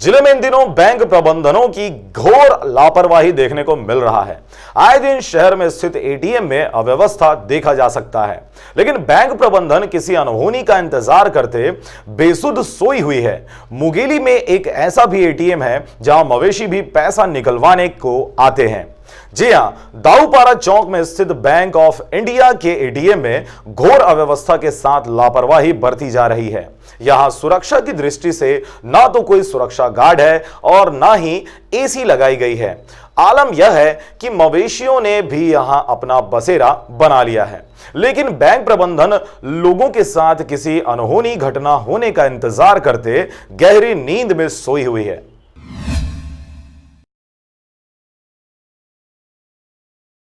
जिले में इन दिनों बैंक प्रबंधनों की घोर लापरवाही देखने को मिल रहा है। आए दिन शहर में स्थित एटीएम में अव्यवस्था देखा जा सकता है, लेकिन बैंक प्रबंधन किसी अनहोनी का इंतजार करते बेसुध सोई हुई है। मुंगेली में एक ऐसा भी एटीएम है जहां मवेशी भी पैसा निकलवाने को आते हैं। जी हां, दाऊपारा चौक में स्थित बैंक ऑफ इंडिया के एटीएम में घोर अव्यवस्था के साथ लापरवाही बरती जा रही है। यहां सुरक्षा की दृष्टि से ना तो कोई सुरक्षा गार्ड है और ना ही एसी लगाई गई है। आलम यह है कि मवेशियों ने भी यहां अपना बसेरा बना लिया है, लेकिन बैंक प्रबंधन लोगों के साथ किसी अनहोनी घटना होने का इंतजार करते गहरी नींद में सोई हुई है।